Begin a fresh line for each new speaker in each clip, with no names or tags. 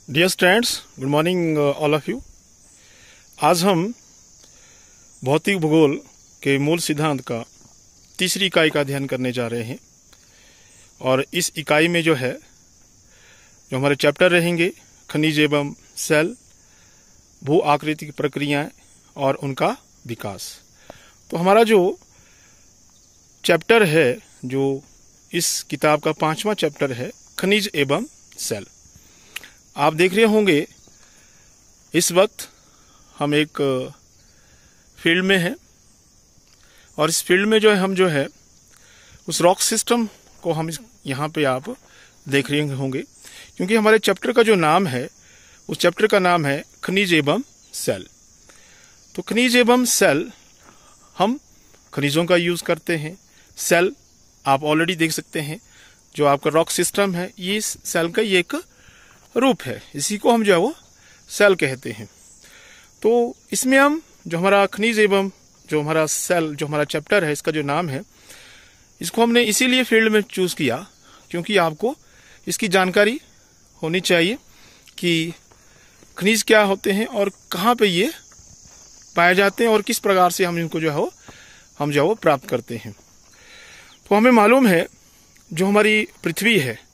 Dear students, good morning all of you. आज हम भौतिक भूगोल के मूल सिद्धांत का तीसरी इकाई का अध्ययन करने जा रहे हैं। और इस इकाई में जो जो हमारे चैप्टर रहेंगे खनिज एवं सेल, भू आकृतिक प्रक्रियाएं और उनका विकास। तो हमारा जो चैप्टर है, जो इस किताब का 5वां चैप्टर है, खनिज एवं सेल। आप देख रहे होंगे इस वक्त हम एक फील्ड में हैं और इस फील्ड में हम उस रॉक सिस्टम को हम यहाँ पे आप देख रहे होंगे, क्योंकि हमारे चैप्टर का जो नाम है, उस चैप्टर का नाम है खनिज एवं सेल। तो खनिज एवं सेल, हम खनिजों का यूज करते हैं। सेल आप ऑलरेडी देख सकते हैं, जो आपका रॉक सिस्टम है, ये सेल का ये एक रूप है, इसी को हम वो सेल कहते हैं। तो इसमें हम जो हमारा खनिज एवं जो हमारा सेल, जो हमारा चैप्टर है, इसका जो नाम है, इसको हमने इसीलिए फील्ड में चूज किया क्योंकि आपको इसकी जानकारी होनी चाहिए कि खनिज क्या होते हैं और कहाँ पे ये पाए जाते हैं और किस प्रकार से हम इनको हम प्राप्त करते हैं। तो हमें मालूम है जो हमारी पृथ्वी है,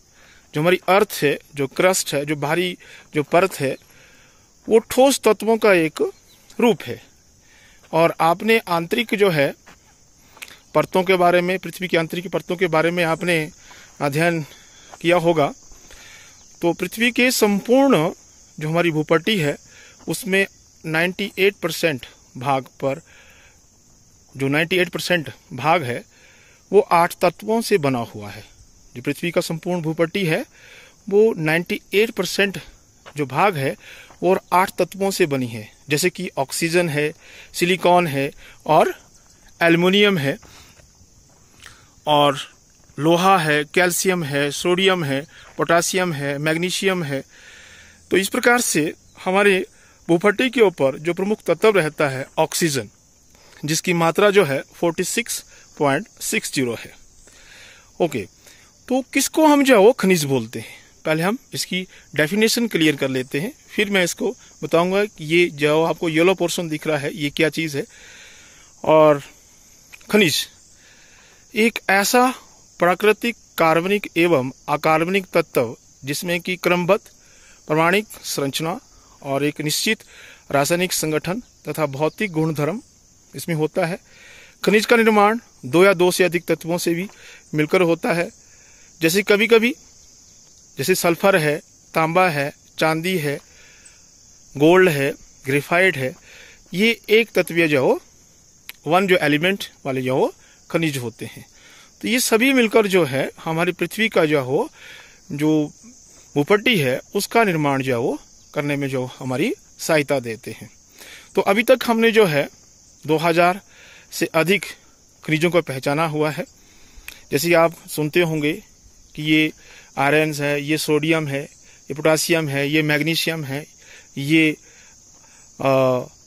जो हमारी अर्थ है, जो क्रस्ट है, जो बाहरी जो परत है, वो ठोस तत्वों का एक रूप है। और आपने आंतरिक परतों के बारे में, पृथ्वी की आंतरिक परतों के बारे में आपने अध्ययन किया होगा। तो पृथ्वी के संपूर्ण जो हमारी भूपट्टी है, उसमें 98% भाग पर, जो 98% भाग है, वो 8 तत्वों से बना हुआ है। जो पृथ्वी का संपूर्ण भूपट्टी है, वो 98% जो भाग है और 8 तत्वों से बनी है, जैसे कि ऑक्सीजन है, सिलिकॉन है और एल्युमिनियम है और लोहा है, कैल्शियम है, सोडियम है, पोटासियम है, मैग्नीशियम है। तो इस प्रकार से हमारे भूपट्टी के ऊपर जो प्रमुख तत्व रहता है ऑक्सीजन, जिसकी मात्रा 46.60 है। ओके, तो किसको हम खनिज बोलते हैं, पहले हम इसकी डेफिनेशन क्लियर कर लेते हैं, फिर मैं इसको बताऊंगा कि ये जो आपको येलो पोर्शन दिख रहा है, ये क्या चीज है। और खनिज एक ऐसा प्राकृतिक कार्बनिक एवं अकार्बनिक तत्व जिसमें कि क्रमबद्ध प्रमाणिक संरचना और एक निश्चित रासायनिक संगठन तथा भौतिक गुणधर्म इसमें होता है। खनिज का निर्माण 2 या 2 से अधिक तत्वों से भी मिलकर होता है, जैसे कभी कभी जैसे सल्फर है, तांबा है, चांदी है, गोल्ड है, ग्रेफाइट है। ये एक तत्वीय वन एलिमेंट वाले खनिज होते हैं। तो ये सभी मिलकर हमारी पृथ्वी का जो भूपट्टी है, उसका निर्माण करने में हमारी सहायता देते हैं। तो अभी तक हमने 2000 से अधिक खनिजों को पहचाना हुआ है। जैसे आप सुनते होंगे कि ये आयरन है, ये सोडियम है, ये पोटासियम है, ये मैग्नीशियम है, ये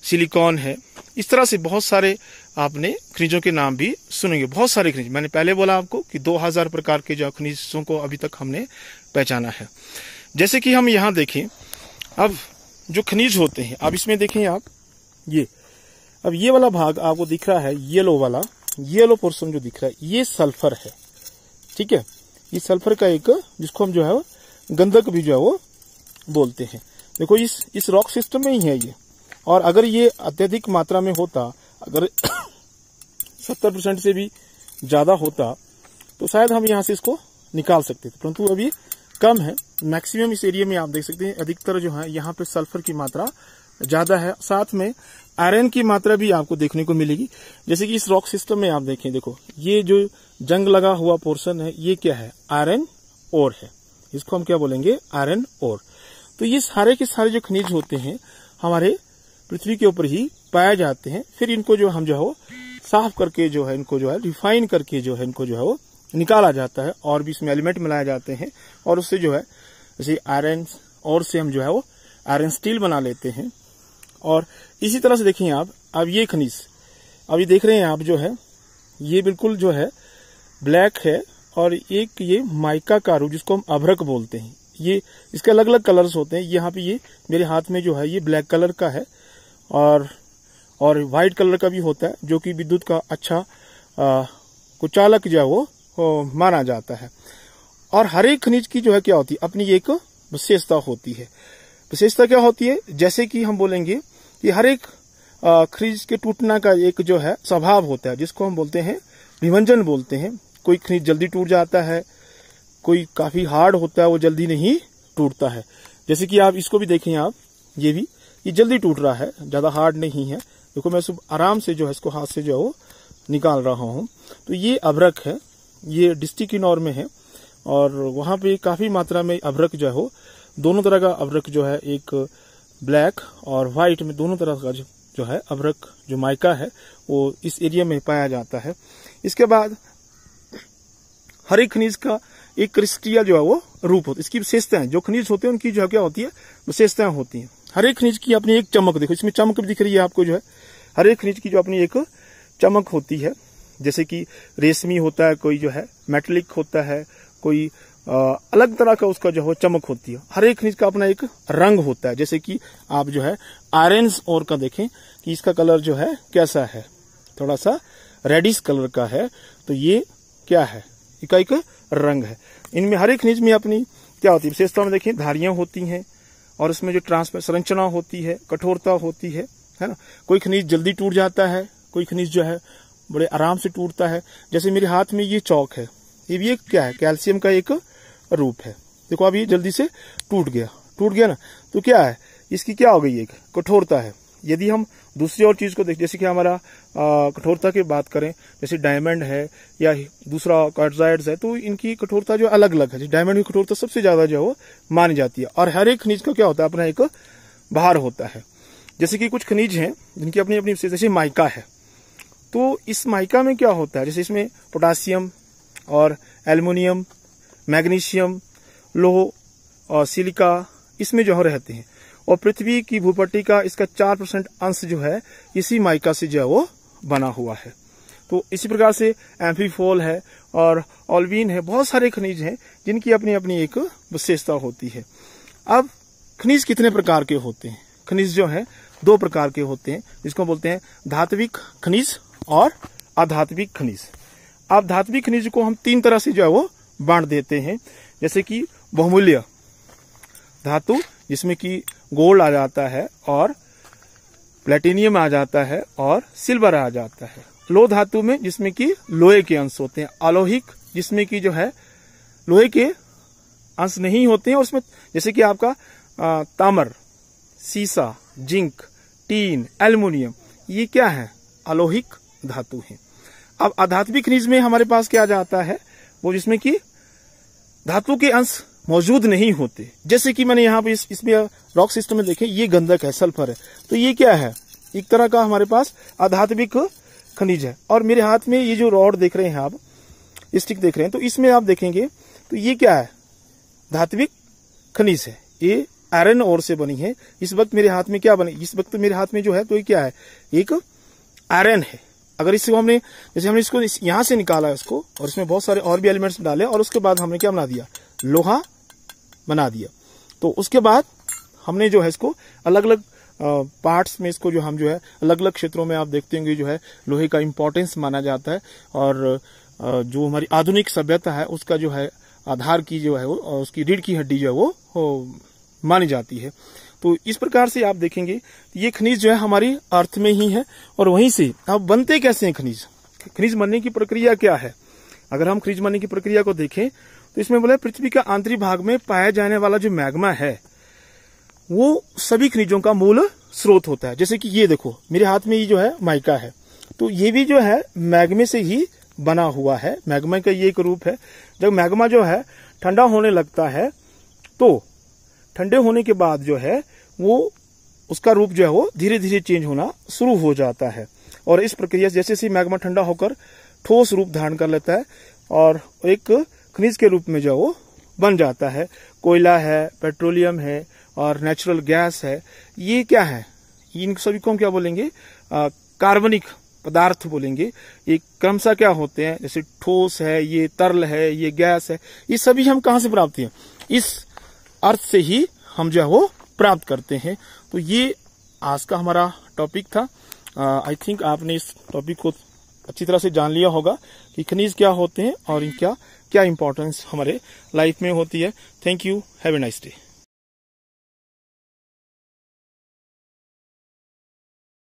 सिलिकॉन है। इस तरह से बहुत सारे आपने खनिजों के नाम भी सुनेंगे। बहुत सारे खनिज, मैंने पहले बोला आपको कि 2000 प्रकार के खनिजों को अभी तक हमने पहचाना है। जैसे कि हम यहाँ देखें, अब जो खनिज होते हैं, अब इसमें देखें आप, अब ये वाला भाग आपको दिख रहा है, येलो वाला, येलो पोर्शन जो दिख रहा है, ये सल्फर है। ठीक है, ये सल्फर का एक, जिसको हम गंधक भी वो बोलते हैं। देखो इस रॉक सिस्टम में ही है ये। और अगर ये अत्यधिक मात्रा में होता, अगर 70% से भी ज्यादा होता, तो शायद हम यहाँ से इसको निकाल सकते थे, परंतु अभी कम है। मैक्सिमम इस एरिया में आप देख सकते हैं, अधिकतर यहाँ पे सल्फर की मात्रा ज्यादा है। साथ में आयरन की मात्रा भी आपको देखने को मिलेगी। जैसे कि इस रॉक सिस्टम में आप देखें, देखो ये जो जंग लगा हुआ पोर्शन है, ये क्या है, आयरन ओर है। इसको हम क्या बोलेंगे, आयरन ओर। तो ये सारे के सारे जो खनिज होते हैं, हमारे पृथ्वी के ऊपर ही पाए जाते हैं। फिर इनको हम साफ करके इनको रिफाइन करके इनको निकाला जाता है, और भी इसमें एलिमेंट मिलाए जाते हैं, और उससे जैसे आयरन और से हम वो आयरन स्टील बना लेते हैं। और इसी तरह से देखें आप, अब ये खनिज अभी देख रहे हैं आप, ये बिल्कुल ब्लैक है, और एक ये माइका का रूप, जिसको हम अभ्रक बोलते हैं, ये इसके अलग अलग कलर्स होते हैं। यहाँ पे ये मेरे हाथ में जो है ये ब्लैक कलर का है और व्हाइट कलर का भी होता है, जो कि विद्युत का अच्छा कुचालक जो है वो माना जाता है। और हर एक खनिज की जो है क्या होती है, अपनी एक विशेषता होती है। विशेषता क्या होती है, जैसे कि हम बोलेंगे कि हर एक खनिज के टूटना का एक जो है स्वभाव होता है, जिसको हम बोलते हैं विभंजन बोलते हैं। कोई खनिज जल्दी टूट जाता है, कोई काफी हार्ड होता है, वो जल्दी नहीं टूटता है। जैसे कि आप इसको भी देखें, आप ये जल्दी टूट रहा है, ज्यादा हार्ड नहीं है। देखो मैं सब आराम से जो है इसको हाथ से जो है वो निकाल रहा हूं। तो ये अभ्रक है, ये डिस्टिकिनोर में है और वहां पे काफी मात्रा में अभ्रक जो है वो दोनों तरह का अभ्रक जो है, एक ब्लैक और व्हाइट में दोनों तरह का जो है अभ्रक जो माइका है वो इस एरिया में पाया जाता है। इसके बाद हर एक खनिज का एक क्रिस्टल जो है वो रूप होता है। इसकी विशेषताएं, जो खनिज होते हैं उनकी जो है क्या होती है, विशेषताएं होती हैं। हर एक खनिज की अपनी एक चमक, देखो इसमें चमक भी दिख रही है आपको, जो है हर एक खनिज की जो अपनी एक चमक होती है। जैसे कि रेशमी होता है, कोई जो है मेटेलिक होता है, कोई अलग तरह का उसका जो है चमक होती है। हर एक खनिज का अपना एक रंग होता है। जैसे कि आप जो है आयरन ओर का देखें कि इसका कलर जो है कैसा है, थोड़ा सा रेडिश कलर का है। तो ये क्या है, इसका एक रंग है। इनमें हर एक खनिज में अपनी क्या होती है विशेषता में देखिए, धारियां होती हैं और उसमें जो संरचना होती है, कठोरता होती है ना। कोई खनिज जल्दी टूट जाता है, कोई खनिज जो है बड़े आराम से टूटता है। जैसे मेरे हाथ में ये चौक है, ये भी एक क्या है, कैल्शियम का एक रूप है। देखो अब ये जल्दी से टूट गया ना। तो क्या है, इसकी क्या हो गई, एक कठोरता है। यदि हम दूसरी और चीज को देख, जैसे कि हमारा कठोरता की बात करें, जैसे डायमंड है या दूसरा क्वार्ट्जाइट्स है, तो इनकी कठोरता जो अलग अलग है। डायमंड की कठोरता सबसे ज्यादा जो है वो मानी जाती है। और हर एक खनिज का क्या होता है, अपना एक भार होता है। जैसे कि कुछ खनिज हैं जिनकी अपनी अपनी विशेषता, जैसे माइका है। तो इस माइका में क्या होता है, जैसे इसमें पोटासियम और एल्युमिनियम, मैग्नीशियम, लोह और सिलिका इसमें जो रहते हैं। और पृथ्वी की भूपट्टी का इसका 4% अंश जो है इसी माइका से जो है वो बना हुआ है। तो इसी प्रकार से एम्फीफॉल है और ऑल्वीन है, बहुत सारे खनिज हैं जिनकी अपनी अपनी एक विशेषता होती है। अब खनिज कितने प्रकार के होते हैं? खनिज जो है 2 प्रकार के होते हैं, जिसको बोलते हैं धात्विक खनिज और अधात्विक खनिज। अब धात्विक खनिज को हम 3 तरह से जो है वो बांट देते हैं। जैसे कि बहुमूल्य धातु, जिसमें कि गोल्ड आ जाता है और प्लेटिनियम आ जाता है और सिल्वर आ जाता है। लोह धातु में जिसमें कि लोहे के अंश होते हैं। अलोहिक जिसमें कि जो है लोहे के अंश नहीं होते हैं, और उसमें जैसे कि आपका ताम्र, सीसा, जिंक, टीन, एल्युमिनियम, ये क्या है, अलोहिक धातु है। अब अधात्विक खनिज में हमारे पास क्या जाता है, वो जिसमें कि धातु के अंश मौजूद नहीं होते। जैसे कि मैंने यहाँ पे इसमें रॉक सिस्टम में देखें, ये गंधक है, सल्फर है। तो ये क्या है, एक तरह का हमारे पास अधात्विक खनिज है। और मेरे हाथ में ये जो रॉड देख रहे हैं आप, स्टिक देख रहे हैं, तो इसमें आप देखेंगे तो ये क्या है, धात्विक खनिज है। ये आयरन ओर से बनी है। इस वक्त मेरे हाथ में क्या बनी, इस वक्त मेरे हाथ में जो है तो ये क्या है, एक आयरन है। अगर इसको हमने, जैसे हमने इसको यहां से निकाला इसको, और इसमें बहुत सारे और भी एलिमेंट्स डाले, और उसके बाद हमने क्या बना दिया, लोहा बना दिया। तो उसके बाद हमने जो है इसको अलग अलग पार्ट्स में, इसको जो हम जो है अलग अलग क्षेत्रों में आप देखते होंगे जो है लोहे का इंपॉर्टेंस माना जाता है। और जो हमारी आधुनिक सभ्यता है उसका जो है आधार की जो है वो, उसकी रीढ़ की हड्डी जो है वो मानी जाती है। तो इस प्रकार से आप देखेंगे ये खनिज जो है हमारी अर्थ में ही है। और वहीं से अब बनते कैसे हैं खनिज, खनिज बनने की प्रक्रिया क्या है। अगर हम खनिज बनने की प्रक्रिया को देखें तो इसमें बोले पृथ्वी के आंतरिक भाग में पाया जाने वाला जो मैग्मा है वो सभी खनिजों का मूल स्रोत होता है। जैसे कि ये देखो मेरे हाथ में ये जो है माइका है, तो ये भी जो है मैग्मे से ही बना हुआ है। मैग्मा का ये एक रूप है। जब मैग्मा जो है ठंडा होने लगता है तो ठंडे होने के बाद जो है वो उसका रूप जो है वो धीरे धीरे चेंज होना शुरू हो जाता है। और इस प्रक्रिया से जैसे जैसे मैग्मा ठंडा होकर ठोस रूप धारण कर लेता है और एक खनिज के रूप में जो वो बन जाता है। कोयला है, पेट्रोलियम है और नेचुरल गैस है। ये क्या है, इन सभी को हम क्या बोलेंगे, कार्बनिक पदार्थ बोलेंगे। ये क्रमशः क्या होते हैं, जैसे ठोस है, ये तरल है, ये गैस है। ये सभी हम कहां से प्राप्त हैं, इस अर्थ से ही हम जो है वो प्राप्त करते हैं। तो ये आज का हमारा टॉपिक था। आई थिंक आपने इस टॉपिक को अच्छी तरह से जान लिया होगा कि खनिज क्या होते हैं और इनका क्या इंपॉर्टेंस हमारे लाइफ में होती है। Thank you, have a nice day.